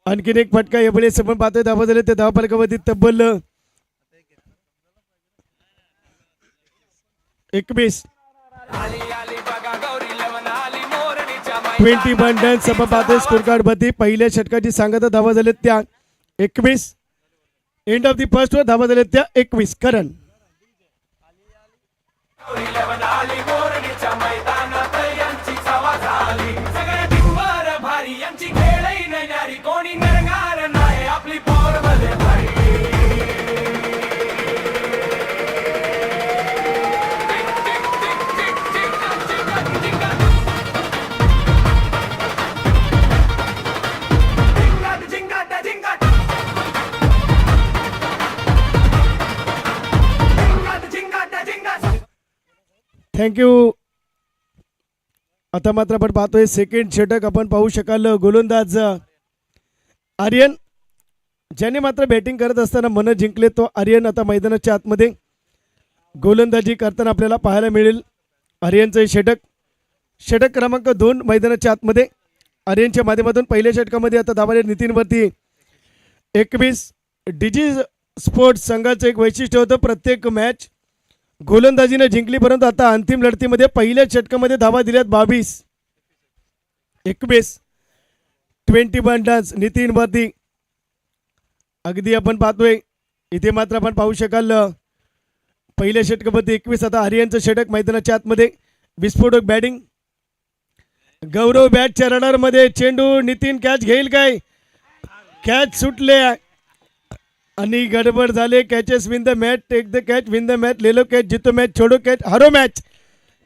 आणखीन एक फटका यावेळेस आपण पाहतोय धावा झाले त्या धावफलकावरती तब्बल 21 21 रन्स आपण पाहतोय स्कोर कार्ड वरती पहिल्या षटकाची सांगता धावा झाले त्या 21 एंड ऑफ द फर्स्ट वर धावा झाले त्या 21 करण थँक्यू. आता मात्र आपण पाहतोय सेकंड षटक आपण पाहू शकाल गोलंदाज आर्यन ज्याने मात्र बॅटिंग करत असताना मन जिंकले तो आर्यन आता मैदानाच्या आतमध्ये गोलंदाजी करताना आपल्याला पाहायला मिळेल. आर्यनचं षटक क्रमांक 2 मैदानाच्या आतमध्ये आर्यनच्या माध्यमातून पहिल्या षटकामध्ये आता धावाले नितीनवरती 21. डीजी स्पोर्ट्स संघाचं एक वैशिष्ट्य होतं प्रत्येक मॅच गोलंदाजीने जिंकली परंतु आता अंतिम लढतीमध्ये पहिल्या षटकामध्ये धावा दिल्यात 22. 21 21 रन्स नितीन वरती अगदी आपण पाहतोय इथे मात्र आपण पाहू शकाल पहिल्या षटकामध्ये 21. आता आर्यनचं षटक मैदानाच्या आतमध्ये विस्फोटक बॅटिंग गौरव बॅटच्या रडारमध्ये चेंडू नितीन कॅच घेईल काय कॅच सुटले आणि गडबड झाले. Catches win the match take the catch win the match लेलो कॅच जितो मॅच छोडो कॅच हारो मॅच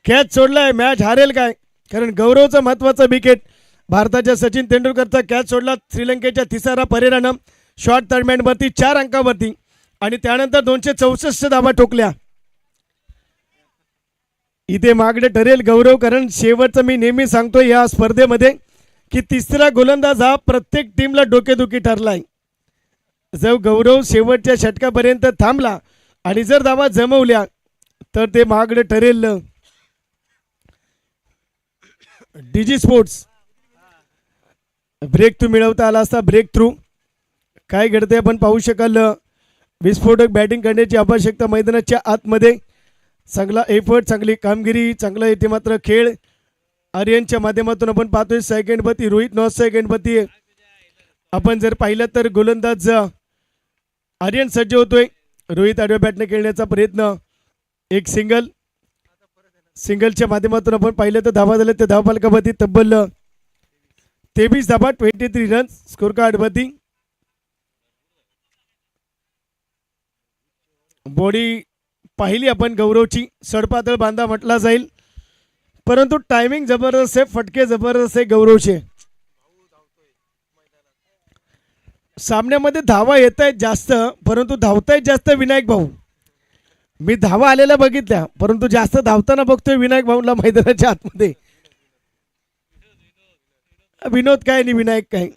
कॅच सोडलाय मॅच हारेल काय कारण गौरवचा महत्वाचा विकेट भारताच्या सचिन तेंडुलकरचा कॅच सोडला. श्रीलंकेच्या तिसारा परेरानं शॉर्ट दरम्यानवरती 4 अंकावरती आणि त्यानंतर 264 धावा ठोकल्या. इथे मागणे ठरेल गौरव कारण शेवटचं मी नेहमी सांगतो या स्पर्धेमध्ये की तिसरा गोलंदाज हा प्रत्येक टीमला डोकेदुखी ठरलाय. जर गौरव शेवटच्या षटकापर्यंत थांबला आणि जर धावा जमवल्या तर ते महागडे ठरेल. डीजी स्पोर्ट्स ब्रेक थ्रू मिळवता आला असता ब्रेक थ्रू काय घडते आपण पाहू शकाल. विस्फोटक बॅटिंग करण्याची आवश्यकता मैदानाच्या आतमध्ये चांगला एफर्ट चांगली कामगिरी चांगला येथे मात्र खेळ आर्यनच्या माध्यमातून आपण पाहतोय. सेकंड बती रोहित 9 सेकंड बती आपण जर पाहिलं तर गोलंदाज आर्यन सज्ज होतोय. रोहित आडव्या बॅटने खेळण्याचा प्रयत्न एक सिंगलच्या माध्यमातून आपण पाहिलं तर धावा झाले त्या धावफलकावरती तब्बल 23 धावा 23 रन्स स्कोर कार्ड वरती. बॉडी पाहिली आपण गौरवची सडपातळ बांधा म्हटला जाईल परंतु टायमिंग जबरदस्त आहे फटके जबरदस्त आहे गौरवचे. सामन्यामध्ये धावा येत आहेत जास्त परंतु धावतायत जास्त विनायक भाऊ. मी धावा आलेल्या बघितल्या परंतु जास्त धावताना बघतोय विनायक भाऊला मैदानाच्या आतमध्ये. विनोद काय आणि विनायक काय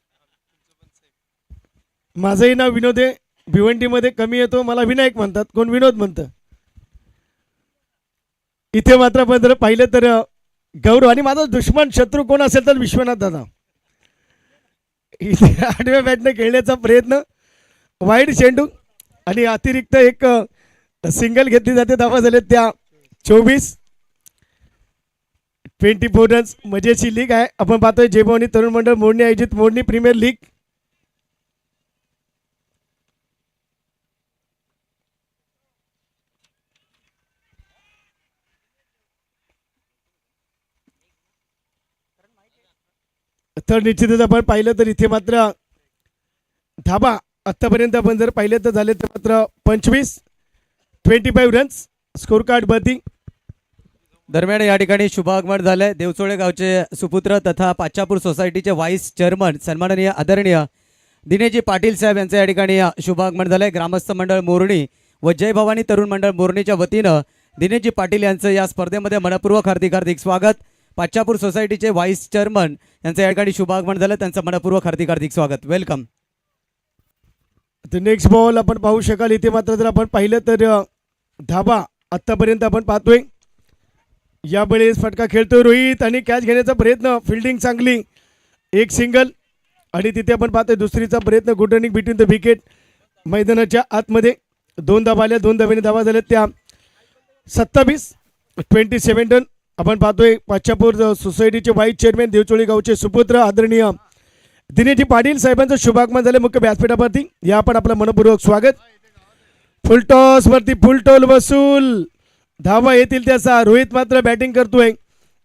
माझंही नाव विनोद आहे. भिवंडीमध्ये कमी येतो मला विनायक म्हणतात कोण विनोद म्हणतं. इथे मात्र आपण जर पाहिलं तर गौरव आणि माझा दुश्मन शत्रू कोण असेल तर विश्वनाथ दादा. इथे आडव्या बॅटने खेळण्याचा प्रयत्न वाईड चेंडू आणि अतिरिक्त एक सिंगल घेतली जाते. धावा झाले त्या 24. 24 रन्स मजेची लीग आहे आपण पाहतोय जयभवानी तरुण मंडळ मोडणी आयोजित मोडणी प्रीमियर लीग. तर निश्चितच आपण पाहिलं तर इथे मात्र धाबा आतापर्यंत आपण जर पाहिलं तर झाले तर मात्र 25 रन्स स्कोर कार्ड वरती. दरम्यान या ठिकाणी शुभागमन झालंय. देवचोळे गावचे सुपुत्र तथा पाचापूर सोसायटीचे व्हाईस चेअरमन सन्माननीय आदरणीय दिनेशजी पाटील साहेब यांचं या ठिकाणी शुभागमन झालंय. ग्रामस्थ मंडळ मोरणी व जय भवानी तरुण मंडळ मोरणीच्या वतीनं दिनेशजी पाटील यांचं या स्पर्धेमध्ये मनपूर्वक हार्दिक स्वागत. पाचापूर सोसायटीचे व्हाईस चेअरमन यांचं या ठिकाणी शुभागमन झालं त्यांचं मनपूर्वक हार्दिक स्वागत. वेलकम. नेक्स्ट बॉल आपण पाहू शकाल. इथे मात्र जर आपण पाहिलं तर धाबा आतापर्यंत आपण पाहतोय. यावेळेस फटका खेळतोय रोहित आणि कॅच घेण्याचा प्रयत्न, फिल्डिंग चांगली, एक सिंगल. आणि तिथे आपण पाहतोय दुसरीचा प्रयत्न, good running between the wicket. मैदानाच्या आतमध्ये 2 धावा आल्या, 2 धाब्याने धावा झाल्या त्या 27 रन. आपण पाहतोय पाचापूर सोसायटीचे व्हाईस चेअरमॅन देवचोळी गावचे सुपुत्र आदरणीय दिनेशजी पाटील साहेबांचं शुभागमन झाले मुख्य व्यासपीठावरती. या आपण आपलं मनपूर्वक स्वागत. फुलटॉस वरती फुलटॉल वसूल, धावा येतील त्याचा. रोहित मात्र बॅटिंग करतोय,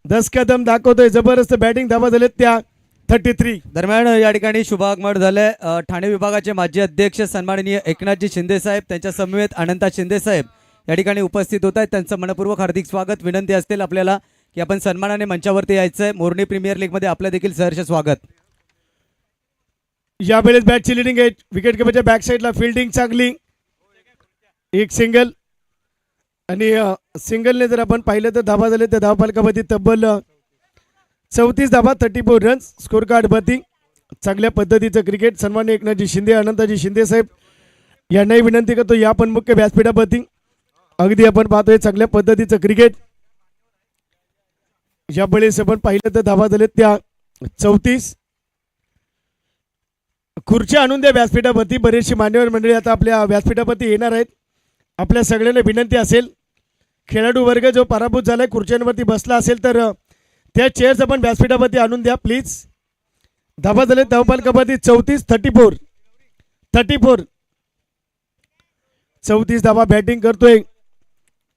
10 कदम दाखवतोय, जबरदस्त बॅटिंग, धावा झालेत त्या 33. दरम्यान या ठिकाणी शुभागमन झाले ठाणे विभागाचे माजी अध्यक्ष सन्माननीय एकनाथजी शिंदे साहेब, त्यांच्या समवेत अनंता शिंदे साहेब या ठिकाणी उपस्थित होत आहेत. त्यांचं मनपूर्वक हार्दिक स्वागत. विनंती असतील आपल्याला की आपण सन्मानाने मंचावरती यायचंय. मोरणी प्रीमियर लीग मध्ये आपलं देखील सहर्ष स्वागत. यावेळेस बॅटची लिडिंग आहे, विकेट किपरच्या बॅक साईडला फिल्डिंग चांगली, एक सिंगल. आणि सिंगलने जर आपण पाहिलं तर धावा झाले त्या धावफलकामध्ये तब्बल 34 धावा, 34 रन्स. स्कोर कार्ड वरती चांगल्या पद्धतीचं क्रिकेट. सन्मान्य एकनाथजी शिंदे, अनंताजी शिंदे साहेब यांनाही विनंती करतो या पण मुख्य व्यासपीठावरती. अगदी आपण पाहतोय चांगल्या पद्धतीचं क्रिकेट. यावेळेस आपण पाहिलं तर धावा झालेत त्या 34. खुर्च्या आणून द्या व्यासपीठावरती. बरेचशी मान्यवर मंडळी आता आपल्या व्यासपीठावरती येणार आहेत. आपल्या सगळ्यांना विनंती असेल, खेळाडू वर्ग जो पराभूत झालाय खुर्च्यांवरती बसला असेल तर त्या चेअर्स आपण व्यासपीठावरती आणून द्या प्लीज. धावा झाले धावफलकावरती 34. 34 धावा बॅटिंग करतोय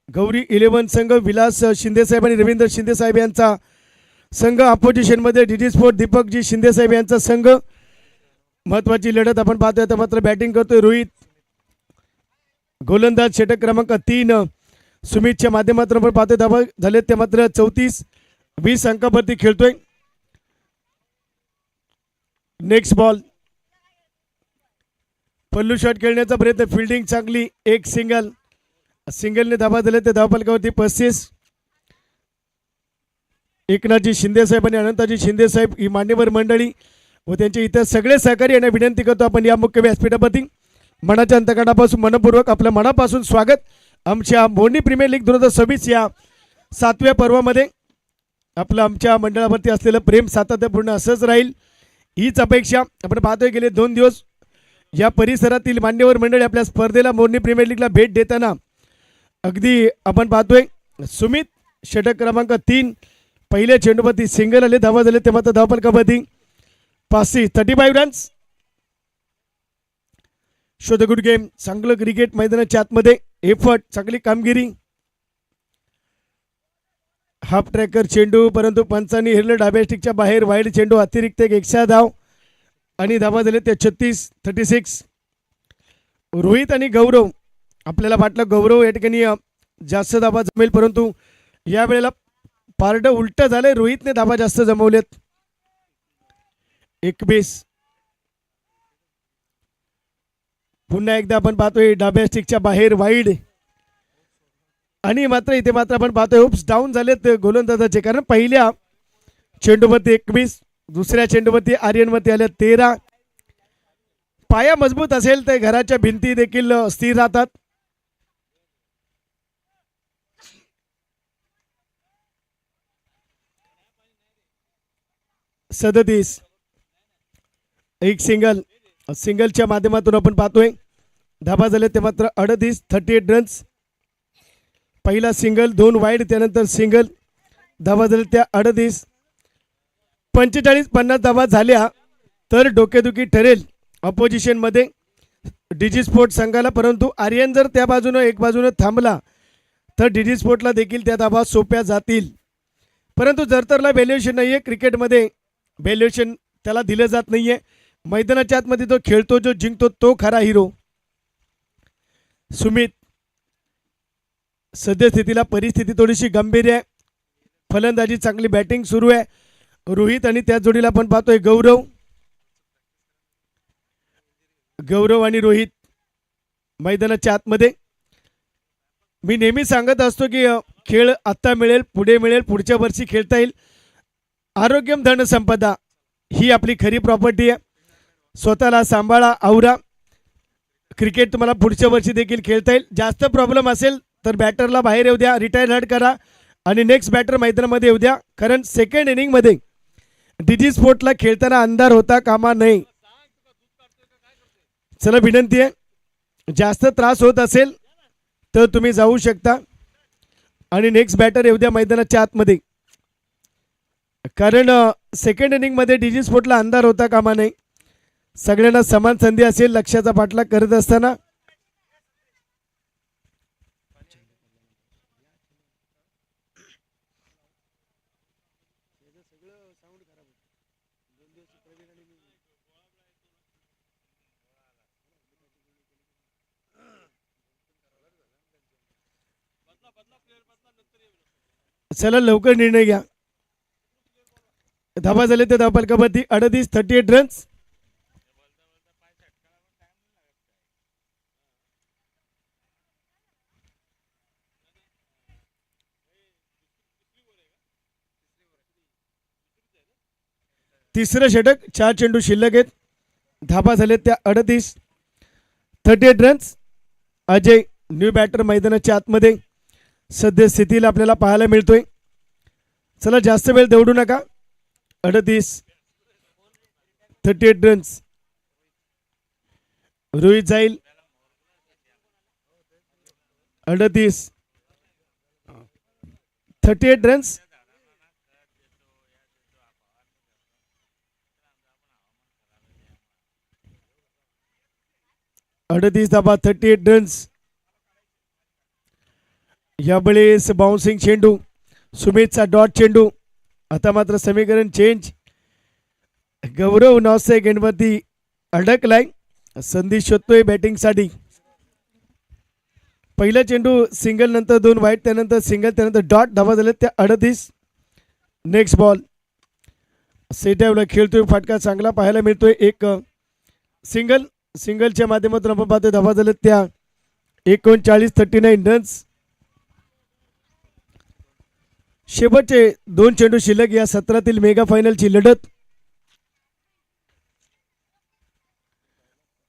गौरी 11 संघ. विलास शिंदे साहेब आणि रवींद्र शिंदे साहेब यांचा संघ अपोजिशन मध्ये. डीडी स्पोर्ट दीपकजी शिंदे साहेब यांचा संघ. महत्वाची लढत आपण पाहतोय. आता मात्र बॅटिंग करतोय रोहित, गोलंदाज षटक क्रमांक 3 सुमितच्या माध्यमातून आपण पाहतोय. धावा झालेत ते मात्र 34. 20 अंकावरती खेळतोय. नेक्स्ट बॉल, पल्लू शॉट खेळण्याचा प्रयत्न, फिल्डिंग चांगली, एक सिंगल. सिंगलने धावा झाले ते धावफलकावरती 35. एकनाथजी शिंदे साहेब आणि अनंताजी शिंदे साहेब ही मान्यवर मंडळी व त्यांचे इतर सगळे सहकारी यांना विनंती करतो आपण या मुख्य व्यासपीठावरती मनाच्या अंतकरणापासून मनपूर्वक आपल्या मनापासून स्वागत. आमच्या मोरणी प्रीमियर लीग 2026 या 7व्या पर्वामध्ये आपलं आमच्या मंडळावरती असलेलं प्रेम सातत्यपूर्ण असंच राहील हीच अपेक्षा. आपण पाहतोय गेले 2 दिवस या परिसरातील मान्यवर मंडळी आपल्या स्पर्धेला मोरणी प्रीमियर लीगला भेट देताना अगदी आपण पाहतोय. सुमित षटक क्रमांक 3 पहिल्या चेंडूवरती सिंगल आले, धावा झाले ते मात्र धावफलकावरती 35 runs. Show the good game, चांगलं क्रिकेट मैदानाच्या आतमध्ये, एफर्ट, चांगली कामगिरी. हाफ ट्रॅकर चेंडू परंतु पंचांनी हिरलं डाव्या स्टिकच्या बाहेर. वाईड चेंडू, अतिरिक्त एक एक्स्ट्रा धाव आणि धावा झाले ते 36. रोहित आणि गौरव, आपल्याला वाटलं गौरव या ठिकाणी जास्त धावा जमेल परंतु यावेळेला पारडं उलट झालंय, रोहितने धावा जास्त जमवलेत. 21. पुन्हा एकदा आपण पाहतोय डाव्या स्टिकच्या बाहेर वाईड. आणि मात्र इथे मात्र आपण पाहतोय हुप्स डाऊन झालेत गोलंदाजाचे, कारण पहिल्या चेंडूवरती 21, दुसऱ्या चेंडूवरती आर्यनवरती आल्या 13. पाया मजबूत असेल तर घराच्या भिंती देखील स्थिर राहतात. सदतीस, एक सिंगल. सिंगलच्या माध्यमातून आपण पाहतोय धावा झाले ते मात्र 38 रन्स. पहिला सिंगल, 2 वाईड, त्यानंतर सिंगल, धावा झाले त्या 38. 45-50 धावा झाल्या तर डोकेदुखी ठरेल ऑपोजिशन मध्ये डीजी स्पोर्ट संघाला, परंतु आर्यन जर त्या बाजूनं एक बाजूनं थांबला तर डीजी स्पोर्टला देखील त्या धावा सोप्या जातील. परंतु जरतरला व्हॅल्युएशन नाहीये क्रिकेटमध्ये, व्हॅल्युएशन त्याला दिलं जात नाहीये. मैदानाच्या आतमध्ये तो खेळतो, जो जिंकतो तो खरा हिरो. सुमित, सद्यस्थितीला परिस्थिती थोडीशी गंभीर आहे, फलंदाजी चांगली, बॅटिंग सुरू आहे. रोहित आणि त्या जोडीला आपण पाहतोय गौरव आणि रोहित मैदानाच्या आतमध्ये. मी नेहमी सांगत असतो की खेळ आत्ता मिळेल, पुढे मिळेल, पुढच्या वर्षी खेळता येईल. आरोग्यम धन संपदा ही आपली खरी प्रॉपर्टी आहे. स्वतःला सांभाळा, आवरा. क्रिकेट तुम्हाला पुढच्या वर्षी देखील खेळता येईल. जास्त प्रॉब्लेम असेल तर बॅटरला बाहेर येऊ द्या, रिटायर हट करा आणि नेक्स्ट बॅटर मैदानामध्ये येऊ द्या. कारण सेकंड इनिंगमध्ये डीजी स्पोर्टला खेळताना अंधार होता कामा नये. चला विनंती आहे, जास्त त्रास होत असेल तर तुम्ही जाऊ शकता आणि नेक्स्ट बॅटर येऊ द्या मैदानाच्या आतमध्ये. कारण सेकंड इनिंगमध्ये डीजी स्पोर्टला अंधार होता कामा नये. सगळ्यांना समान संधी असेल लक्ष्याचा पाठलाग करत असताना. चला लवकर निर्णय घ्या. धाबा झाले ते धावपाल कबड्डी 38 रन्स. तिसरं षटक, 4 चेंडू शिल्लक आहेत. धाबा झाले त्या 38 रन्स. अजय न्यू बॅटर मैदानाच्या आतमध्ये सध्या स्थितीला आपल्याला पाहायला मिळतोय. चला जास्त वेळ दौडू नका. 38 रन्स. रोहित जाईल. 38 रन्स. 38 रन्स. यावेळेस बाउन्सिंग चेंडू, सुमितचा डॉट चेंडू. आता मात्र समीकरण चेंज. गौरव नौसे गणपती अडकलाय, संधी शोधतोय बॅटिंगसाठी. पहिला चेंडू सिंगल, नंतर 2 वाईट, त्यानंतर सिंगल, त्यानंतर डॉट. धावा झाले त्या 38. Next ball. सेटअपला खेळतोय, फटका चांगला पाहायला मिळतोय. एक सिंगलच्या माध्यमातून आपण पाहतोय. धावा झाले त्या 39 रन्स. शेवटचे 2 चेंडू शिल्लक या सत्रातील मेगा फायनलची लढत.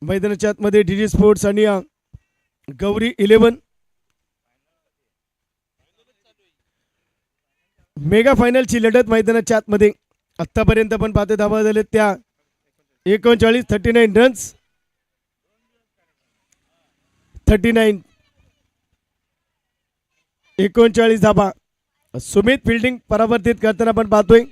मैदानाच्या आतमध्ये डीजी स्पोर्ट्स आणि गौरी 11 मेगा फायनलची लढत मैदानाच्या आतमध्ये. आतापर्यंत आपण पाहतोय धावा झाले त्या 39 रन्स. 39 धाबा. सुमित फिल्डिंग परावर्तित करताना आपण पाहतोय.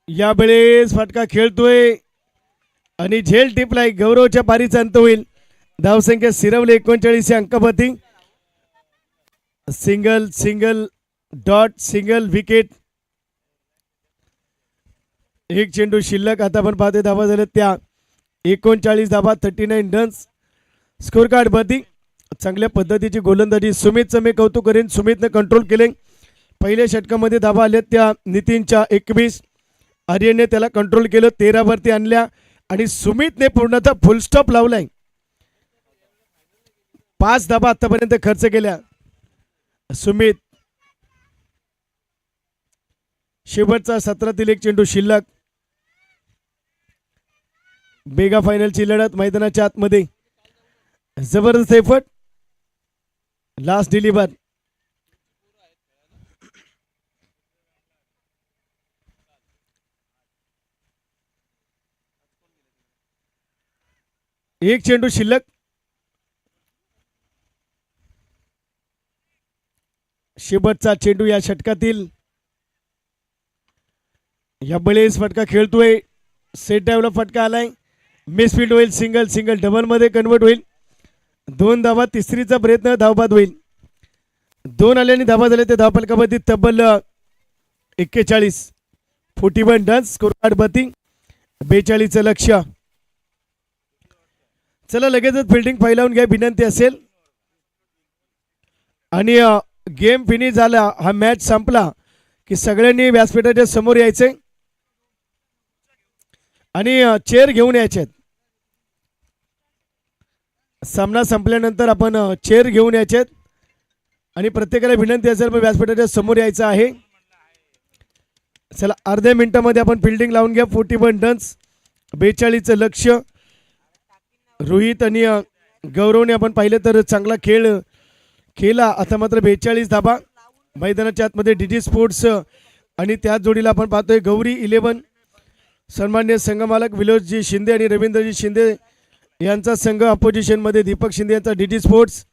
यावेळेस फटका खेळतोय आणि झेल टिपलाय. गौरवच्या पारीचा अंत होईल. धावसंख्या सिरवले 39 अंकपती. Single dot, single wicket. एक चेंडू शिल्लक. आता आपण पाहतोय धावा झाल्या त्या 39 धाबा, 39 रन्स. स्कोर कार्ड वरती चांगल्या पद्धतीची गोलंदाजी सुमितचं मी कौतुक करेन. सुमितने कंट्रोल केले. पहिल्या षटकामध्ये धावा आल्या त्या नितीनच्या 21. आर्यनने त्याला कंट्रोल केलं, 13 वरती आणल्या आणि सुमितने पूर्णतः फुल स्टॉप लावलाय. 5 धाबा आतापर्यंत खर्च केल्या सुमित. शेवटचा सत्रातील एक चेंडू शिल्लक. मेगा फायनलची लढत मैदानाच्या आतमध्ये. जबरदस्त एफर्ट. Last deliver. एक चेंडू शिल्लक. शेवटचा चेंडू या षटकातील. या बळेस फटका खेळतोय. सेट ड्राईव्हला फटका आलाय. मिसफील्ड होईल. सिंगल डबल मध्ये कन्वर्ट होईल. 2 धावा. तिसरीचा प्रयत्न धावबाद होईल. 2 आल्याने धावा झाले ते धावफलकामध्ये तब्बल 41 रन्स. स्कोर कार्ड बती 42 लक्ष्य. चला लगेचच फिल्डिंग फैलावून घ्या विनंती असेल. आणि गेम फिनिश झाला, हा मॅच संपला की सगळ्यांनी व्यासपीठाच्या समोर यायचे आणि चेअर घेऊन यायचे. सामना संपल्यानंतर आपण चेअर घेऊन यायचे आणि प्रत्येकाला विनंती असेल पण व्यासपीठाच्या समोर यायचं आहे. चला अर्ध्या मिनिटामध्ये आपण फिल्डिंग लावून घ्या. 41 रन्स, 42 लक्ष्य. रोहित आणि गौरवने आपण पाहिलं तर चांगला खेळ केला. आता मात्र 42 धाबा मैदानाच्या आतमध्ये डीजी स्पोर्ट्स आणि त्याच जोडीला आपण पाहतोय गौरी 11 सन्मान्य संघमालक विलोदजी शिंदे आणि रवींद्रजी शिंदे यांचा संघ अपोजिशनमध्ये दीपक शिंदे यांचा डीजी स्पोर्ट्स.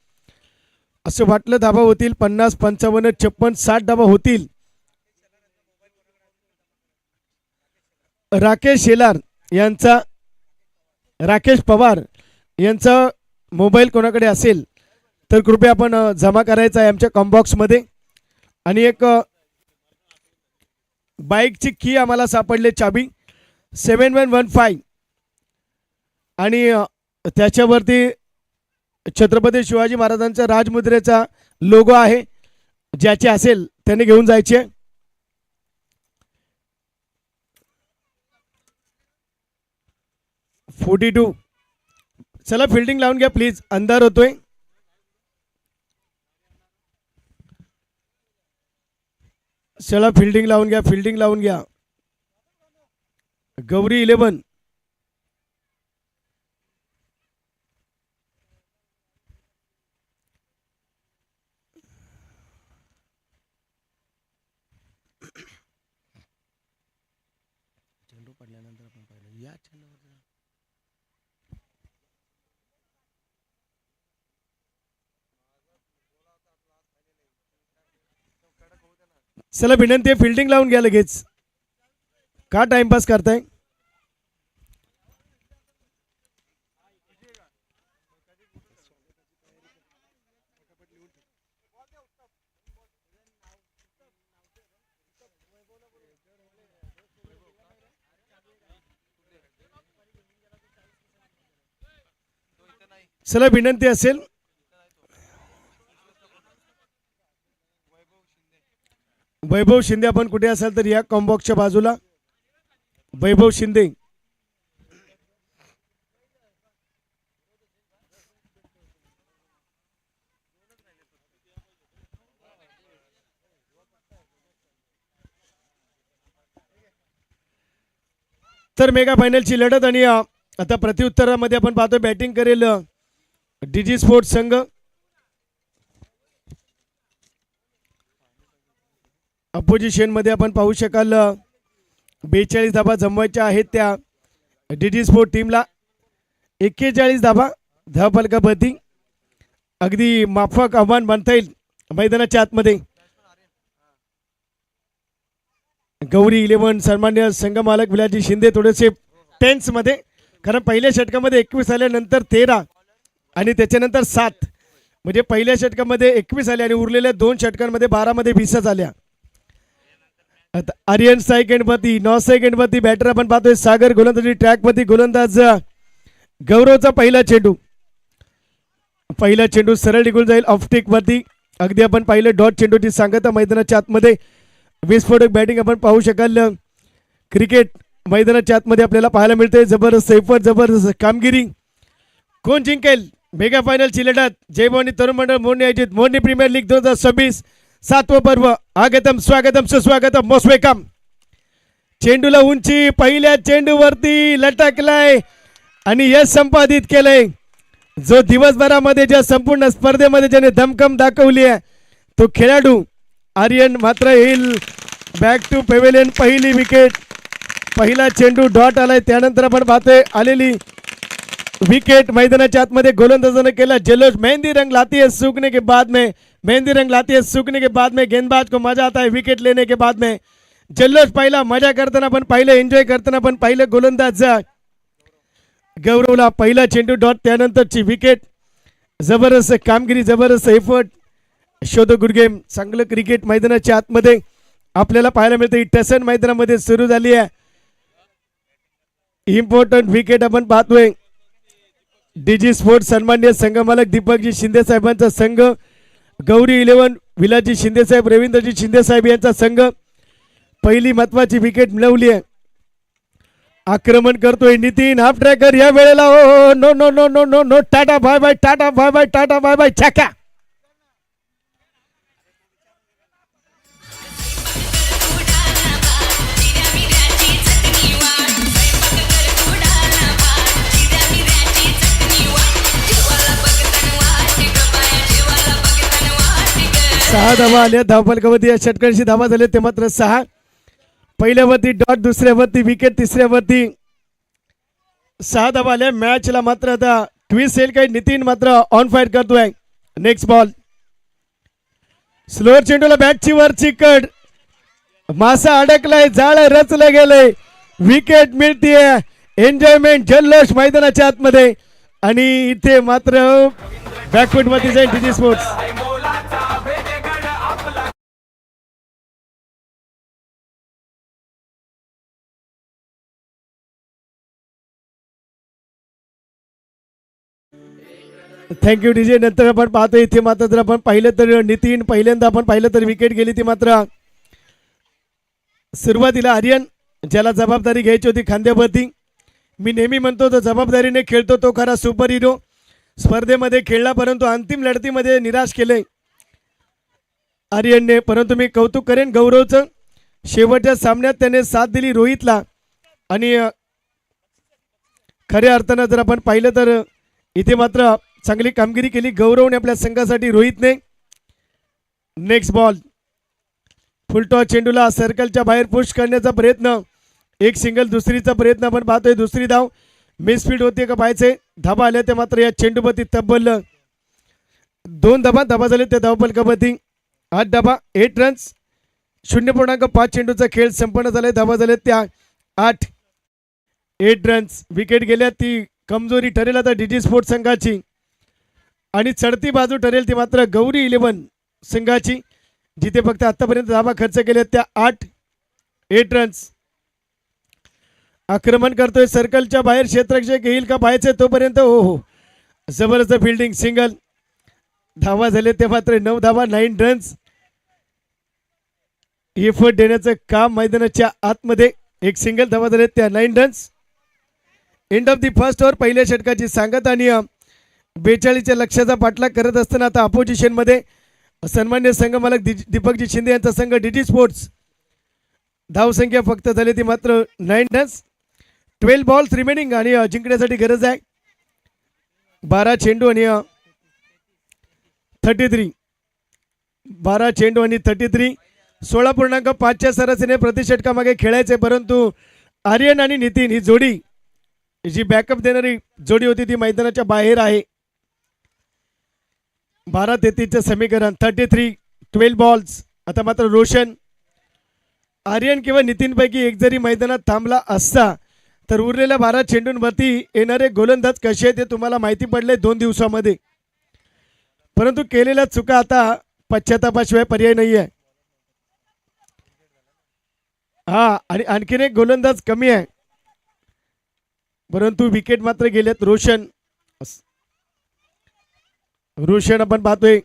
असं वाटलं धाबा होतील 50, 55, 56, 60 धाबा होतील. राकेश शेलार यांचा राकेश पवार यांचा मोबाईल कोणाकडे असेल तर कृपया आपण जमा करायचा आहे आमच्या कॉम्बॉक्समध्ये. आणि एक बाईकची की आम्हाला सापडले चाबी 7115 आणि त्याच्यावरती छत्रपती शिवाजी महाराजांचा राजमुद्रेचा लोगो आहे. ज्याचे असेल त्याने घेऊन जायचे. $42. चला फिल्डिंग लावून घ्या प्लीज, अंधार होतोय. चला फिल्डिंग लावून घ्या, फिल्डिंग लावून घ्या. गौरी 11 चेंडू पडल्यानंतर आपण पाहिलं या चेंडूवर. चला विनंती आहे फिल्डिंग लावून घ्या लगेच. का टाइमपास करताय. चला विनंती असेल वैभव शिंदे आपण कुठे असाल तर या कॉम्बॉक्सच्या बाजूला. वैभव शिंदे तर मेगा फायनलची लढत. आणि आता प्रत्युत्तरामध्ये आपण पाहतो बॅटिंग करेल डीजी स्पोर्ट्स संघ. अपोजिशन मध्ये आपण पाहू शकाल 42 धाबा जमवायच्या आहेत त्या डीजी स्पोर्ट टीमला. 41 धाबा धावफलकावरती अगदी माफक आव्हान मानता येईल मैदानाच्या आतमध्ये. गौरी 11 सन्मान्य संघ मालक विलासजी शिंदे थोडेसे टेन्स मध्ये, कारण पहिल्या षटकामध्ये 21 आल्यानंतर 13 आणि त्याच्यानंतर 7 म्हणजे पहिल्या षटकामध्ये 21 आले आणि उरलेल्या 2 षटकांमध्ये 12 मध्ये 20 आल्या. आता आर्यन सेकंडवरती 9 सेकंडवरती बॅटर आपण पाहतोय सागर. गोलंदाजी ट्रॅकवरती गोलंदाज गौरवचा पहिला चेंडू सरळ निघून जाईल ऑफस्टिक वरती. अगदी आपण पाहिलं डॉट चेंडूची सांगता मैदानाच्या आतमध्ये. विस्फोटक बॅटिंग आपण पाहू शकाल. क्रिकेट मैदानाच्या आतमध्ये आपल्याला पाहायला मिळते. जबरदस्त सैफत, जबरदस्त कामगिरी. कोण जिंकेल मेगा फायनलची लढत. जय भवानी तरुण मंडळ मोडणी आयोजित मोडणी प्रीमियर लीग 2026 7वं पर्व. आगतम स्वागतम सुस्वागतम मोस्ट वेलकम. चेंडूला उंची पहिल्या चेंडूवरती लटकलाय आणि यश संपादित केलंय. जो दिवसभरामध्ये ज्या संपूर्ण स्पर्धेमध्ये ज्याने दमखम दाखवली आहे तो खेळाडू आर्यन मात्र येईल बॅक टू पेव्हिलियन. पहिली विकेट, पहिला चेंडू डॉट आलाय. त्यानंतर आपण पाहतोय आलेली विकेट मैदानाच्या आतमध्ये गोलंदाजाने केला जल्लोष. मेहंदी रंग लाती है सूखने के बाद में, मेहंदी रंग लाती है सूखने के बाद में गेंदबाज को मजा आता है विकेट लेने के बाद में. जल्लोष पाहिला, मजा करताना पण पाहिलं, एन्जॉय करताना पण पाहिलं. गोलंदाज गौरवला पहिला चेंडू डॉट, त्यानंतरची विकेट. जबरदस्त कामगिरी, जबरदस्त एफर्ट. शोध गुड गेम. चांगलं क्रिकेट मैदानाच्या आतमध्ये आपल्याला पाहायला मिळते. टसन मैदानामध्ये सुरू झाली आहे. इम्पॉर्टंट विकेट आपण पाहतोय. डीजी स्पोर्ट्स सन्मान्य संघमालक दीपकजी शिंदे साहेबांचा संघ, गौरी 11 विलासजी शिंदे साहेब, रवींद्रजी शिंदे साहेब यांचा संघ पहिली महत्वाची विकेट मिळवली आहे. आक्रमण करतोय नितीन हाफ ट्रॅकर या वेळेला. Oh no no no no no no. Tata bye bye, tata bye bye, tata bye bye. छक्का. 6 धावा आल्या धावफलकावरती. या षटकांशी धावा झाले ते मात्र 6. पहिल्यावरती डॉट, दुसऱ्यावरती विकेट, तिसऱ्यावरती 6 धावा आल्या. मॅचला मात्र आता ट्विस्ट येईल काही. नितीन मात्र ऑन फायर करतोय. Next ball. स्लोअर चेंडूला बॅटची वरची कड, मासा अडकलाय, जाळ रचलं गेलंय, विकेट मिळतीये. एन्जॉयमेंट, जल्लोष मैदानाच्या आतमध्ये. आणि इथे मात्र बॅकफुट मध्ये जाईल डीजी स्पोर्ट्स. Thank you DJ. नंतर आपण पाहतो इथे मात्र जर आपण पाहिलं तर नितीन पहिल्यांदा आपण पाहिलं तर विकेट गेली ती मात्र सुरुवातीला आर्यन, ज्याला जबाबदारी घ्यायची होती खांद्यावरती. मी नेहमी म्हणतो तो जबाबदारीने खेळतो तो खरा सुपर हिरो. स्पर्धेमध्ये खेळला परंतु अंतिम लढतीमध्ये निराश केले आर्यनने. परंतु मी कौतुक करेन गौरवचं. शेवटच्या सामन्यात त्याने साथ दिली रोहितला. आणि खऱ्या अर्थानं जर आपण पाहिलं तर इथे मात्र चांगली कामगिरी केली गौरवने आपल्या संघासाठी रोहितने. Next ball. फुलटॉस चेंडूला सर्कलच्या बाहेर पुश करण्याचा प्रयत्न, एक सिंगल, दुसरीचा प्रयत्न आपण पाहतोय. दुसरी धाव मिसफील्ड होते का पाहायचे. धाबा आल्या त्या मात्र या चेंडूवरती तब्बल 2 धाबा झाले त्या धावफलकावरती. 8 धाबा, 8 रन्स. 0.5 चेंडूचा खेळ संपन्न झालाय. धाबा झाले त्या 8. 8 रन्स. विकेट गेल्या ती कमजोरी ठरेल आता डीजी स्पोर्ट्स संघाची. आणि चढती बाजू ठरेल ती मात्र गौरी 11 संघाची, जिथे फक्त आतापर्यंत धाबा खर्च केले त्या 8. 8 रन्स. आक्रमण करतोय सर्कलच्या बाहेर, क्षेत्ररक्षक येईल का पाहायचे तोपर्यंत. हो, जबरदस्त फिल्डिंग, सिंगल. धावा झाले ते मात्र 9 धावा, 9 रन्स. एफर्ट देण्याचं काम मैदानाच्या आतमध्ये. एक सिंगल, धावा झाले त्या 9 runs. End of the first over. पहिल्या षटकाची सांगत. आणि 42च्या लक्ष्याचा पाठलाग करत असताना आता अपोजिशन मध्ये सन्मान्य संघ मालक दीपकजी शिंदे यांचा संघ डीजी स्पोर्ट्स. धावसंख्या फक्त झाली ती मात्र 9 रन्स. 12 balls remaining. आणि जिंकण्यासाठी गरज आहे 12 चेंडू आणि 33. 12 चेंडू आणि 33. 16.5च्या सरासरीने प्रतिषटकामागे खेळायचे. परंतु आर्यन आणि नितीन ही जोडी, जी बॅकअप देणारी जोडी होती, ती मैदानाच्या बाहेर आहे. 12-33चं समीकरण. 33, 12 बॉल्स. आता मात्र रोशन, आर्यन किंवा नितीन पैकी एक जरी मैदानात थांबला असता तर उरलेल्या 12 चेंडूंवरती येणारे गोलंदाज कसे आहेत ते तुम्हाला माहिती पडले 2 दिवसामध्ये. परंतु केलेल्या चुका आता पश्चातापाशिवाय पर्याय नाही आहे. हा, आणि आणखीन एक गोलंदाज कमी आहे. परंतु विकेट मात्र गेलेत. रोशन आपण पाहतोय.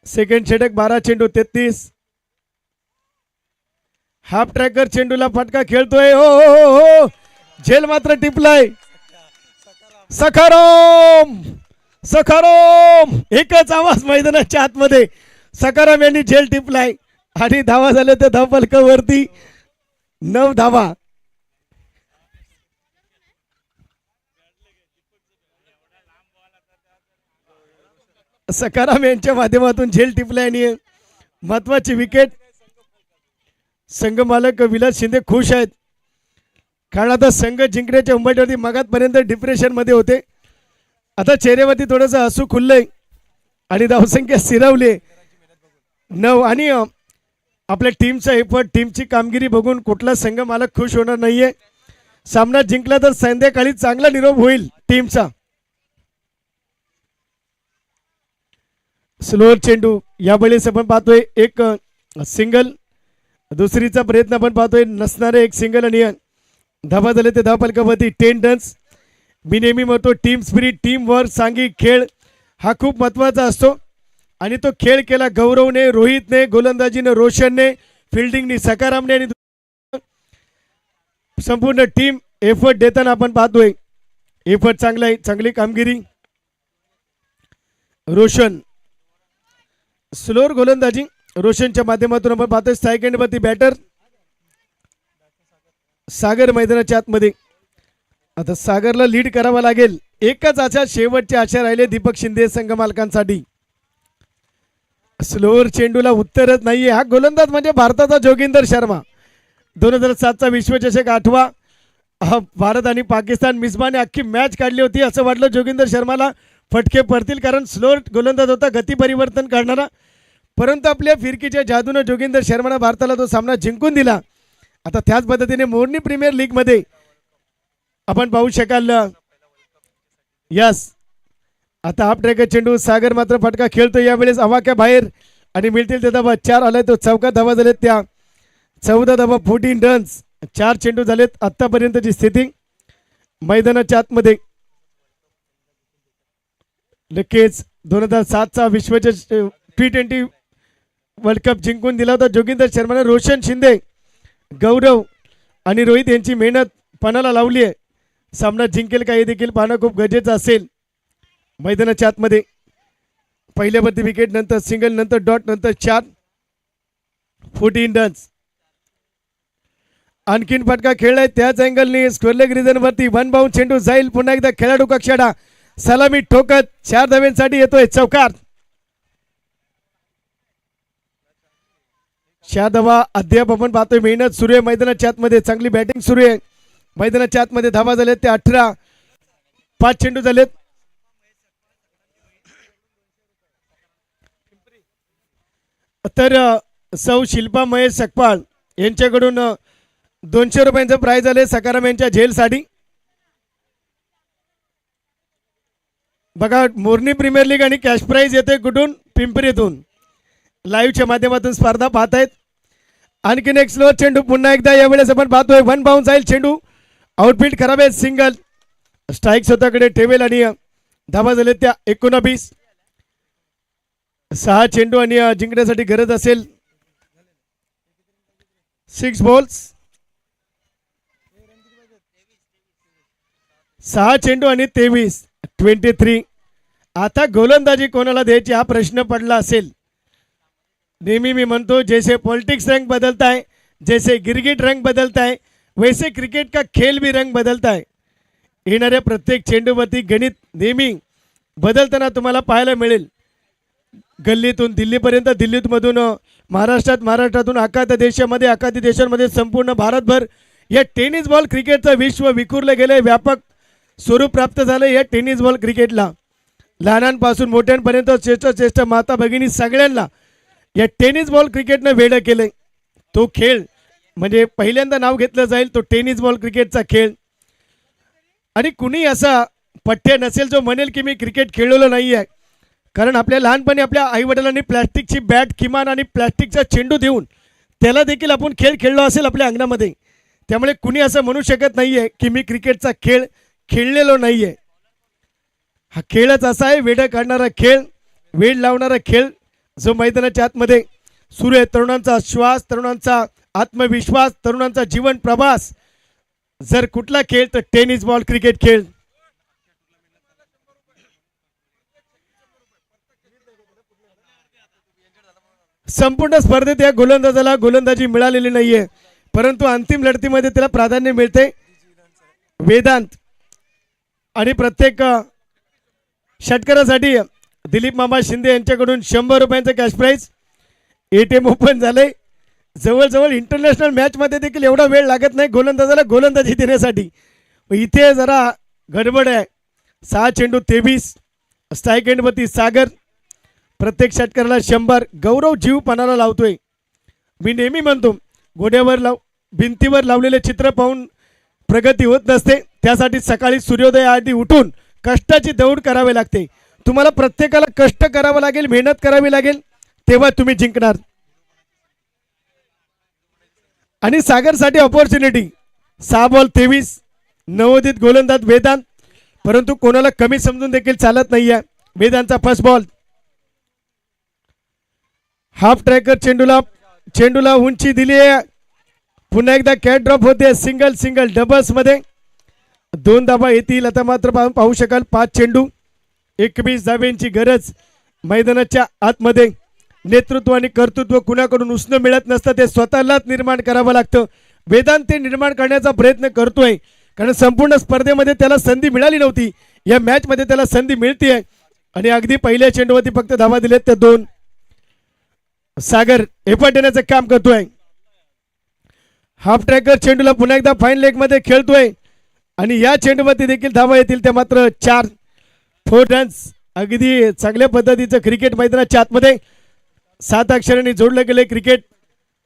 सेकंड षटक. 12 चेंडू 33. हाफ ट्रॅकर चेंडूला फटका खेळतोय. हो, झेल मात्र टिपलाय. सखाराम, सखाराम, एकच आवाज मैदानाच्या आतमध्ये. सखाराम यांनी झेल टिपलाय. आणि धावा झाल्या त्या धावफलकावरती 9 धावा. सखाराम यांच्या माध्यमातून झेल टिपलाय आणि महत्वाची विकेट. संघ मालक विलास शिंदे खुश आहेत, कारण आता संघ जिंकण्याच्या उंबरठ्यावरती मगातपर्यंत डिप्रेशन मध्ये होते. आता चेहऱ्यावरती थोडंसं हसू खुललंय आणि धावसंख्या स्थिरावली 9. आणि आपल्या टीमचा एफर्ट, टीमची कामगिरी बघून कुठला संघ मालक खुश होणार नाहीये. सामना जिंकला तर संध्याकाळी चांगला निरोप होईल टीमचा. स्लोअर चेंडू यावेळेस आपण पाहतोय एक सिंगल, दुसरीचा प्रयत्न आपण पाहतोय नसणारे एक सिंगल आणि धावा झाले ते धावफलकावरती 10 रन्स. मी नेहमी म्हणतो टीम स्पिरिट, टीम वर्क, सांघिक खेळ हा खूप महत्त्वाचा असतो आणि तो खेळ केला गौरवने, रोहितने, गोलंदाजीने रोशनने, फिल्डिंगने सकारामने आणि संपूर्ण टीम एफर्ट देताना आपण पाहतोय. एफर्ट चांगला आहे, चांगली कामगिरी. रोशन स्लोअर गोलंदाजी रोशनच्या माध्यमातून आपण पाहतोय. स्ट्राईक एंडवरती बॅटर सागर मैदानाच्या आतमध्ये. आता सागरला लीड करावा लागेल. एकच आशा, शेवटची आशा राहिले दीपक शिंदे संघ मालकांसाठी. स्लोअर चेंडूला उत्तरच नाहीये. हा गोलंदाज म्हणजे भारताचा जोगिंदर शर्मा. 2007चा विश्वचषक आठवा. भारत आणि पाकिस्तान मिसबाने अख्खी मॅच काढली होती. असं वाटलं जोगिंदर शर्माला फटके पडतील, कारण स्लोअर गोलंदाज होता, गती परिवर्तन करणारा. परंतु आपल्या फिरकीच्या जादूनं जोगिंदर शर्माने भारताला तो सामना जिंकून दिला. आता त्याच पद्धतीने मोर्नी प्रीमियर लीग मध्ये आपण पाहू शकाल. यस, आता हाफ ट्रॅकर चेंडू सागर मात्र फटका खेळतो यावेळेस आवाक्या बाहेर आणि मिळतील ते धावा 4 आलाय तो चौका धावा झालेत त्या 14 धावा 14 रन्स. 4 चेंडू झालेत आतापर्यंतची स्थिती मैदानाच्या आतमध्ये. नक्कीच 2007चा विश्वचषक T20 वर्ल्ड कप जिंकून दिला होता जोगिंदर शर्माने. रोशन शिंदे, गौरव आणि रोहित यांची मेहनत पणाला लावली आहे. सामना जिंकेल का हे देखील पाहणं खूप गरजेचं असेल. मैदानाच्या आतमध्ये पहिल्यावरती विकेट, नंतर सिंगल, नंतर डॉट, नंतर 4 14 रन्स. आणखीन फटका खेळलाय त्याच अँगलने स्क्वेअर रिजन वरती. 1 बाउंड चेंडू जाईल पुन्हा एकदा खेळाडू कक्षाडा सलामी ठोकत 4 धाव्यांसाठी येतोय चौकार. 4 धावा अद्याप आपण पाहतोय. मेहनत सुरू आहे मैदानाच्या आतमध्ये, चांगली बॅटिंग सुरू आहे मैदानाच्या आतमध्ये. धावा झालेत ते 18. 5 चेंडू झालेत. तर सौ शिल्पा महेश सकपाळ यांच्याकडून 200 रुपयांचं प्राइज आले सकाराम यांच्या झेलसाठी. बघा, मोर्नी प्रीमियर लीग आणि कॅश प्राइज येते कुठून? पिंपरीतून. लाईव्हच्या माध्यमातून स्पर्धा पाहतायत. आणखीन एक स्लो चेंडू पुन्हा एकदा यावेळेस आपण पाहतोय. 1 बाउंड जाईल चेंडू, आउटफील्ड खराब आहे, सिंगल. स्ट्राईक स्वतःकडे ठेवेल आणि धावा झाले त्या 19. 6 चेंडू आणि जिंकण्यासाठी गरज असेल 6 बॉल्स. 6 चेंडू आणि 23. आता गोलंदाजी कोणाला द्यायची हा प्रश्न पडला असेल. नेहमी मी म्हणतो, जैसे पॉलिटिक्स रंग बदलता है, जैसे गिरगिट रंग बदलता है, वैसे क्रिकेट का खेल भी रंग बदलता है. येणाऱ्या प्रत्येक चेंडूवरती गणित नेहमी बदलताना तुम्हाला पाहायला मिळेल. गल्लीतून दिल्लीपर्यंत, दिल्लीमधून महाराष्ट्रातून आखाती देशांमध्ये संपूर्ण भारतभर या टेनिस बॉल क्रिकेटचं विश्व विखुरलं गेलं. व्यापक स्वरूप प्राप्त झालं या टेनिस बॉल क्रिकेटला. लहानांपासून मोठ्यांपर्यंत श्रेष्ठ माता भगिनी सगळ्यांना या टेनिस बॉल क्रिकेटनं वेडं केलंय. तो खेळ म्हणजे पहिल्यांदा नाव घेतलं जाईल तो टेनिस बॉल क्रिकेटचा खेळ. आणि कुणी असा पठ्य नसेल जो म्हणेल की मी क्रिकेट खेळलेलो नाही आहे. कारण आपल्या लहानपणी आपल्या आईवडिलांनी प्लॅस्टिकची बॅट किमान आणि प्लॅस्टिकचा चेंडू देऊन त्याला देखील आपण खेळ खेळलो असेल आपल्या अंगणामध्ये. त्यामुळे कुणी असं म्हणू शकत नाही आहे की मी क्रिकेटचा खेळ खेळलेलो नाही आहे. हा खेळच असा आहे, वेडं काढणारा खेळ, वेड लावणारा खेळ जो मैदानाच्या आतमध्ये सुरू आहे. तरुणांचा श्वास, तरुणांचा आत्मविश्वास, तरुणांचा जीवन प्रवास जर कुठला खेळ तर टेनिस बॉल क्रिकेट खेळ. संपूर्ण स्पर्धेत या गोलंदाजाला गोलंदाजी मिळालेली नाहीये, परंतु अंतिम लढतीमध्ये त्याला प्राधान्य मिळते. वेदांत आणि प्रत्येक षटकारासाठी दिलीप मामा शिंदे यांच्याकडून 100 रुपयांचं कॅश प्राइज. ATM ओपन झाले. जवळजवळ इंटरनॅशनल मॅच मध्ये देखील एवढा वेळ लागत नाही गोलंदाजाला गोलंदाजी देण्यासाठी. इथे जरा गडबड आहे. 6 चेंडू 23. स्ट्राईक एंडवरती सागर. प्रत्येक षटकाराला 100. गौरव जीव पणाला लावतोय. मी नेहमी म्हणतो, गोड्यावर भिंतीवर लावलेले चित्र पाहून प्रगती होत नसते. त्यासाठी सकाळी सूर्योदयाआधी उठून कष्टाची दौड करावी लागते. तुम्हाला प्रत्येकाला कष्ट करावं लागेल, मेहनत करावी लागेल, तेव्हा तुम्ही जिंकणार. आणि सागरसाठी ऑपॉर्च्युनिटी. 6 बॉल 23. नवोदित गोलंदाज वेदांत, परंतु कोणाला कमी समजून देखील चालत नाहीये. वेदांतचा फर्स्ट बॉल. हाफ ट्रॅकर चेंडूला उंची दिली आहे. पुन्हा एकदा कॅट ड्रॉप होते. सिंगल डबल्स मध्ये 2 धावा येतील. आता मात्र पाहू शकाल 5 चेंडू 21 धाव्यांची गरज मैदानाच्या आतमध्ये. नेतृत्व आणि कर्तृत्व कुणाकडून उसणं मिळत नसतं, ते स्वतःलाच निर्माण करावं लागतं. वेदांत ते निर्माण करण्याचा प्रयत्न करतोय, कारण संपूर्ण स्पर्धेमध्ये त्याला संधी मिळाली नव्हती. या मॅच मध्ये त्याला संधी मिळते आणि अगदी पहिल्या चेंडूवरती फक्त धावा दिलेत त्या 2. सागर एफर्ट देण्याचं काम करतोय. हाफ ट्रॅकर चेंडूला पुन्हा एकदा फाईन लेग मध्ये खेळतोय आणि या चेंडूमध्ये देखील धावा येतील. त्या मात्र 4 रन्स. अगदी चांगल्या पद्धतीचं क्रिकेट मैदानाच्या आतमध्ये 7 अक्षरांनी जोडलं गेले cricket.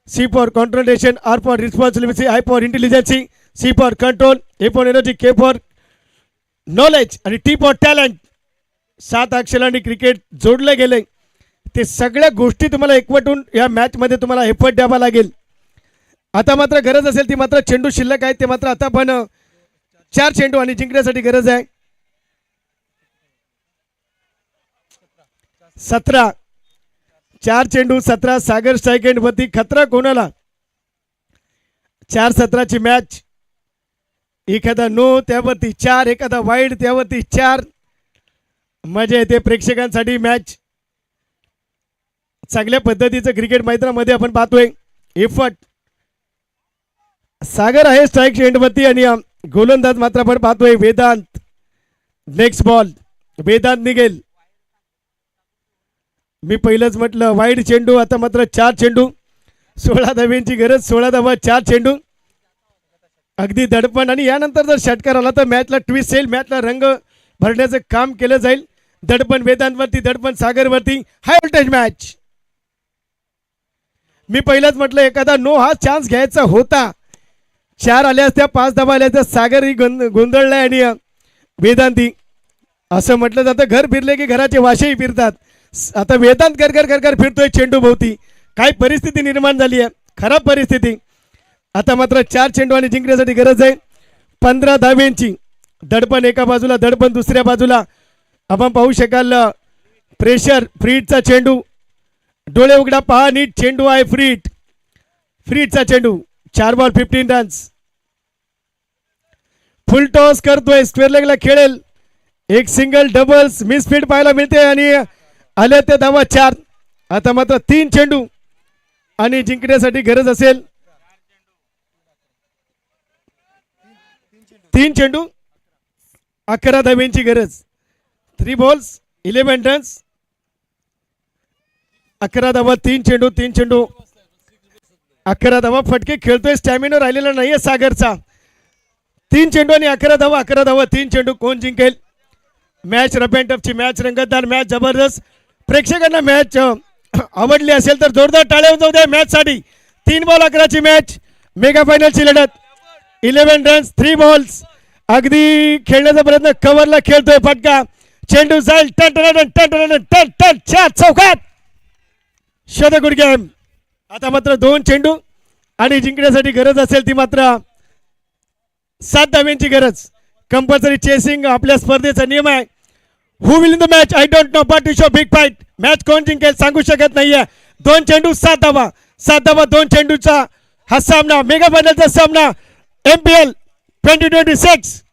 C for concentration, R for responsibility, I for intelligency, C for control, A for energy, K for knowledge आणि टी फॉर टॅलेंट. 7 अक्षरांनी क्रिकेट जोडलं गेले. ते सगळ्या गोष्टी तुम्हाला एकवटून या मॅच मध्ये तुम्हाला एफर्ट द्यावा लागेल. आता मात्र गरज असेल ती मात्र चेंडू शिल्लक आहे ते मात्र आता पण 4 चेंडू आणि जिंकण्यासाठी गरज आहे. 17 4 चेंडू 17. सागर स्ट्राईक एंड वरती. खतरा कोणाला? 4-17 मॅच. एखादा नो त्यावरती 4, एखादा वाईड त्यावरती 4. मजा येते प्रेक्षकांसाठी. मॅच चांगल्या पद्धतीचं क्रिकेट मैदानामध्ये आपण पाहतोय. एफर्ट सागर आहे स्ट्राईक एंडवरती आणि गोलंदाज मात्र आपण पाहतोय वेदांत. नेक्स्ट बॉल वेदांत निघेल. मी पहिलंच म्हटलं वाईड चेंडू. आता मात्र 4 चेंडू, 16 धाव्यांची गरज. 16 धावा 4 चेंडू. अगदी दडपण आणि यानंतर जर षटकार आला तर मॅचला ट्विस्ट येईल, मॅचला रंग भरण्याचं काम केलं जाईल. दडपण वेदांतवरती, दडपण सागरवरती. High voltage match. मी पहिलंच म्हटलं एखादा नो हा चान्स घ्यायचा होता. 4 आल्या असत्या, 5 धावा आल्या असत्या. सागरही गोंधळलाय आणि वेदांती. असं म्हटलं जातं घर फिरले की घराचे वाशेही फिरतात. आता वेदांत कर फिरतोय चेंडू भोवती. काय परिस्थिती निर्माण झाली आहे, खराब परिस्थिती. आता मात्र 4 चेंडू आणि जिंकण्यासाठी गरज आहे 15 धाव्यांची. दडपण एका बाजूला, दडपण दुसऱ्या बाजूला. आपण पाहू शकाल प्रेशर. फ्रीटचा चेंडू. डोळे उघडा, पहा नीट. चेंडू आहे फ्रीटचा चेंडू. 4 बॉल 15 रन्स. फुल टॉस करतोय. स्क्वेअर लेगला खेळेल. एक सिंगल, डबल्स, मिसफील्ड पाहायला मिळते आणि आल्या त्या धावा 4. आता मात्र 3 चेंडू आणि जिंकण्यासाठी गरज असेल 3 चेंडू 11 धाव्यांची गरज. 3 बॉल्स 11 रन्स. 11 धावा 3 चेंडू 11 धावा. फटके खेळतोय. स्टॅमिना राहिलेला नाहीये सागरचा. 3 चेंडू आणि 11 धावा 3 चेंडू. कोण जिंकेल? मॅच रफ अँड टफची मॅच, रंगतदार मॅच, जबरदस्त. प्रेक्षकांना मॅच आवडली असेल तर जोरदार टाळ्या जाऊ द्या मॅचसाठी. 3 बॉल 11ची मॅच. मेगा फायनलची लढत. 11 रन्स 3 बॉल्स. अगदी खेळण्याचा प्रयत्न. कव्हरला खेळतोय. फटका. चेंडू जाईल. टन 4 चौकात. शोध गुड गेम. आता मात्र 2 चेंडू आणि जिंकण्यासाठी गरज असेल ती मात्र 7 धाव्यांची गरज. कंपल्सरी चेसिंग आपल्या स्पर्धेचा नियम आहे. Who will win the match I don't know but it's a big fight. Match कोण जिंकेल सांगू शकत नाहीये. 2 चेंडू 7 धावा 2 चेंडूचा हा सामना. मेगा फायनलचा सामना MPL 2026.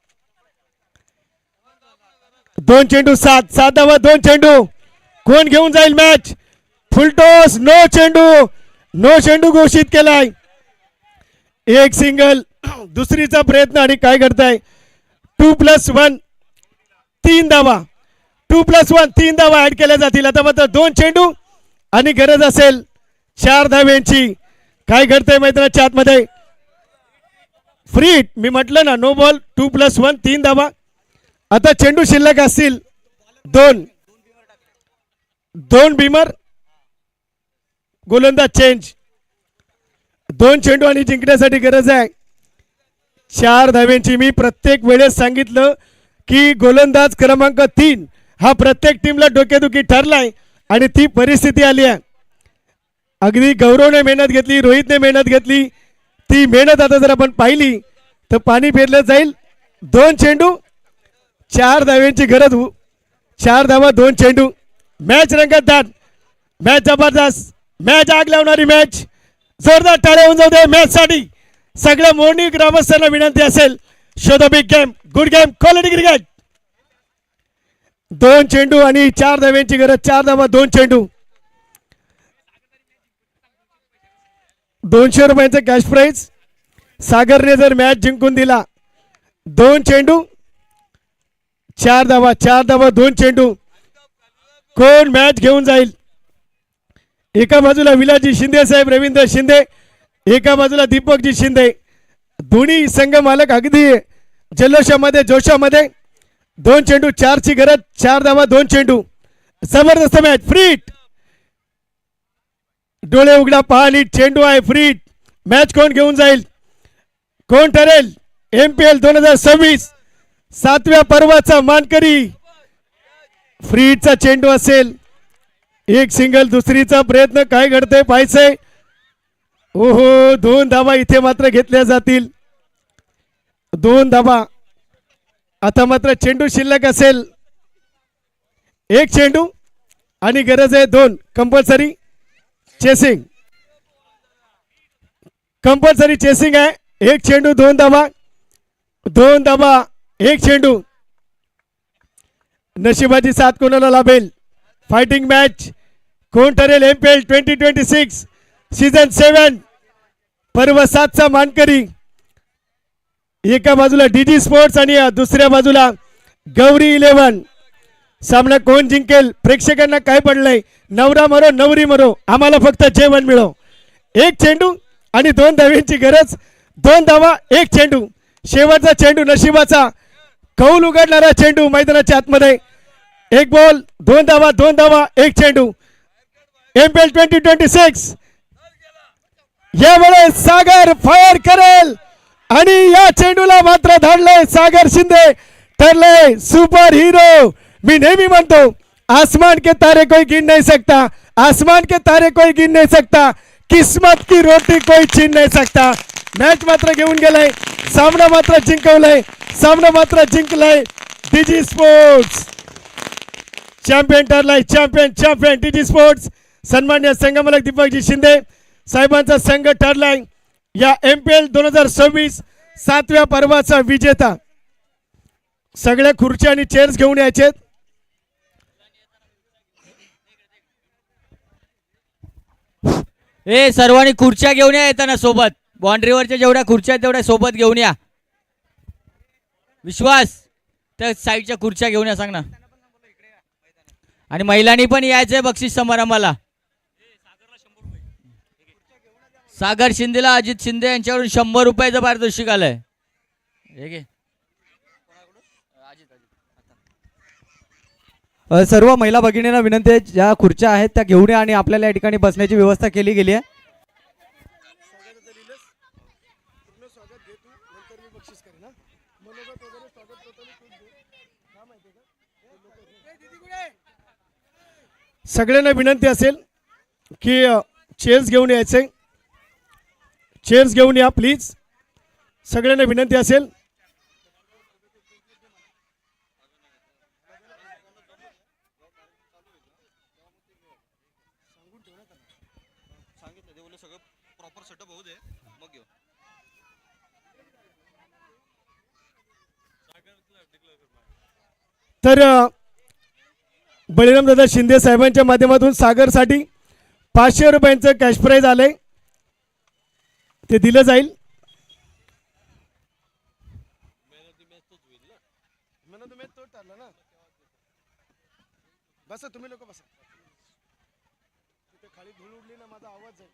2 चेंडू 7 धावा 2 चेंडू. कोण घेऊन जाईल मॅच? फुलटॉस. नो चेंडू घोषित केलाय. एक सिंगल. दुसरीचा प्रयत्न आणि काय करताय? 2+1 3 धावा. 2+1 3 धावा ऍड केल्या जातील. आता मात्र 2 चेंडू आणि गरज असेल 4 धाव्यांची. काय घडतंय मैदानाच्या आतमध्ये? फ्रीट. मी म्हटलं ना नो बॉल. 2+1 3 धावा. आता चेंडू शिल्लक असतील 2 बिमर. गोलंदाज चेंज. 2 चेंडू आणि जिंकण्यासाठी गरज आहे 4 धाव्यांची. मी प्रत्येक वेळेस सांगितलं की गोलंदाज क्रमांक 3 हा प्रत्येक टीमला डोकेदुखी ठरलाय आणि ती परिस्थिती आली आहे. अगदी गौरवने मेहनत घेतली, रोहितने मेहनत घेतली. ती मेहनत आता जर आपण पाहिली तर पाणी फेरलं जाईल. 2 चेंडू 4 धाव्यांची गरज. 4 धावा 2 चेंडू. मॅच रंगतदार, मॅच जबरदस्त, मॅच आग लावणारी मॅच. जोरदार टाळ्या होऊन जाऊ दे मॅच साठी. सगळ्या मोर्नी ग्रामस्थांना विनंती असेल show the big game, good game, quality cricket. 2 चेंडू आणि 4 धाव्यांची गरज. 4 धावा 2 चेंडू. 200 रुपयांचा कॅश प्राइज. सागरने जर मॅच जिंकून दिला 2 चेंडू 4 धावा 2 चेंडू. कोण मॅच घेऊन जाईल? एका बाजूला विलाजी शिंदे साहेब, रवींद्र शिंदे, एका बाजूला दीपकजी शिंदे. दोन्ही संघ मालक अगदी जल्लोषामध्ये, जोशामध्ये. 2 चेंडू 4ची गरज, 4 धावा 2 चेंडू. जबरदस्त मॅच. फ्रीट, डोळे उघडा, पहा नीट. चेंडू आहे फ्रीट. मॅच कोण घेऊन जाईल, कोण ठरेल MPL 2026 7व्या पर्वाचा मानकरी. फ्रीटचा चेंडू असेल. एक सिंगल, दुसरीचा प्रयत्न. काय घडतंय पाहायचंय. ओहो, 2 धावा इथे मात्र घेतल्या जातील. 2 धावा. आता मात्र चेंडू शिल्लक असेल. एक चेंडू आणि गरज आहे 2. कंपल्सरी चेसिंग, कंपल्सरी चेसिंग आहे. एक चेंडू 2 धावा, 2 धावा 1 चेंडू. नशिबाची साथ कोणाला लाभेल. Fighting match. कोण ठरेल MPL 2026 सीझन 7 पर्व 7चा मानकरी. एका बाजूला DG स्पोर्ट्स आणि दुसऱ्या बाजूला गौरी 11. सामना कोण जिंकेल. प्रेक्षकांना काय पडलंय, नवरा मरो नवरी मरो, आम्हाला फक्त जेवण मिळो. एक चेंडू आणि 2 धाव्यांची गरज. 2 धावा 1 चेंडू. शेवटचा चेंडू नशिबाचा, कौल उघडणारा चेंडू मैदानाच्या आतमध्ये. 1 बॉल 2 धावा, 2 धावा 1 चेंडू. MPL 2026 यावेळेस सागर फायर करेल आणि या चेंडूला मात्र धाडलंय सागर शिंदे. ठरलंय सुपर हिरो. मी नेहमी म्हणतो, आसमान के तारे कोई गिन नहीं सकता, आसमान के तारे कोई गिन नहीं सकता, किस्मत की रोटी कोई छीन नहीं सकता. मॅच मात्र घेऊन गेलाय. सामना मात्र जिंकवलाय. सामना मात्र जिंकलाय. DG स्पोर्ट्स चॅम्पियन ठरलाय. Champion DG sports. सन्मान्य संघमालक दीपकजी शिंदे साहेबांचा संघ ठरलाय या MPL 2026 7व्या पर्वाचा विजेता. सगळ्या खुर्च्या आणि चेअर्स घेऊन यायचे. सर्वांनी खुर्च्या घेऊन या येताना सोबत. बाउंड्रीवरच्या जेवढ्या खुर्च्या आहेत तेवढ्या सोबत घेऊन या. विश्वास, त्या साईडच्या खुर्च्या घेऊन या, सांग ना. आणि महिलांनी पण यायचंय बक्षीस समारंभाला. सागर शिंदेला अजित शिंदे यांच्याकडून 100 रुपयाचं पारितोषिक आलंय. सर्व महिला भगिनींना विनंती आहे, ज्या खुर्च्या आहेत त्या घेऊन या आणि आपल्याला या ठिकाणी बसण्याची व्यवस्था केली गेली आहे. सगळ्यांना विनंती असेल की चेअर्स घेऊन यायचे. चेअर्स घेऊन या प्लीज. सगळ्यांना विनंती असेल. तर बळीराम दादा शिंदे साहेबांच्या माध्यमातून सागरसाठी 500 रुपयांचं कॅश प्राइज आलंय, ते दिलं जाईल. बसा तुम्ही लोक बसा. खाली धूळ उडली ना, माझा आवाज आहे.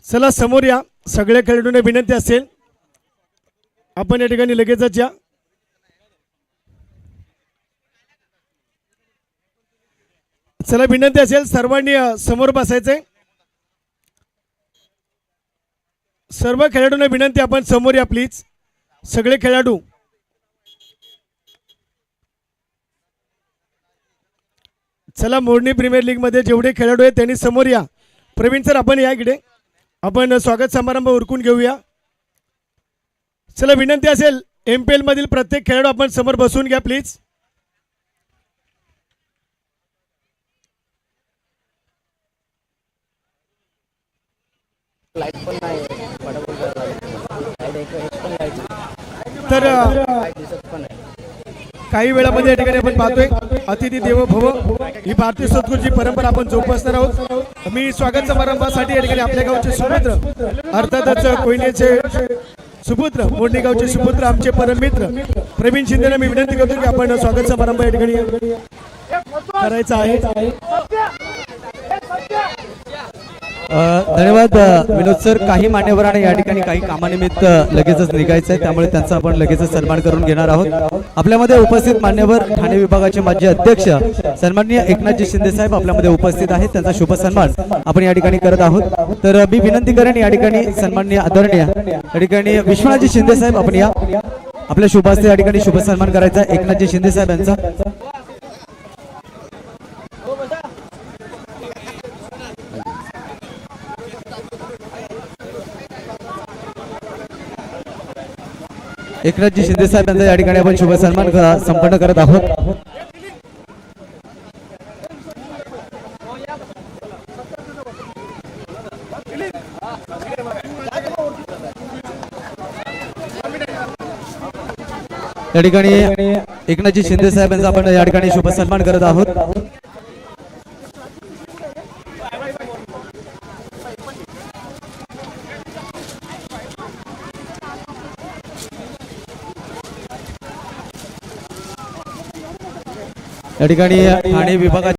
चला समोर या. सगळ्या खेळाडूंना विनंती असेल, आपण या ठिकाणी लगेचच या. चला विनंती असेल सर्वांनी समोर बसायचंय. सर्व खेळाडूंना विनंती, आपण समोर या प्लीज. सगळे खेळाडू चला मोरणी प्रीमियर लीग मध्ये जेवढे खेळाडू आहेत त्यांनी समोर या. प्रवीण सर आपण या इकडे, आपण स्वागत समारंभ उरकून घेऊया. चला विनंती असेल MPL मधील प्रत्येक खेळाडू आपण समोर बसून घ्या प्लीज. तर काही वेळामध्ये या ठिकाणी आपण पाहतोय अतिथी देवो भव ही भारतीय संस्कृतीची परंपरा आपण जोपासणार आहोत. मी स्वागत समारंभासाठी या ठिकाणी आपल्या गावचे सुपुत्र अर्थातच कोयनेचे सुपुत्र मोरणी गावचे सुपुत्र आमचे परममित्र प्रवीण शिंदेला मी विनंती करतो की आपण स्वागत समारंभ या ठिकाणी करायचा आहे. धन्यवाद विनोद सर. काही मान्यवरांना या ठिकाणी काही कामानिमित्त लगेचच निघायचं आहे, त्यामुळे त्यांचा आपण लगेचच सन्मान करून घेणार आहोत. आपल्यामध्ये उपस्थित मान्यवर ठाणे विभागाचे माजी अध्यक्ष सन्माननीय एकनाथजी शिंदे साहेब आपल्यामध्ये उपस्थित आहेत. त्यांचा शुभ सन्मान आपण या ठिकाणी करत आहोत. तर मी विनंती करेन या ठिकाणी सन्माननीय आदरणीय या ठिकाणी विश्वनाथजी शिंदे साहेब आपण या आपल्या शुभ हस्ते या ठिकाणी शुभ सन्मान करायचा आहे एकनाथजी शिंदे साहेब यांचा. एकनाथजी शिंदे साहेब यांचा या ठिकाणी आपण शुभ सन्मान संपन्न करत आहोत. या ठिकाणी एकनाथजी शिंदे साहेब यांचा आपण या ठिकाणी शुभ सन्मान करत आहोत. या ठिकाणी ठाणे विभागात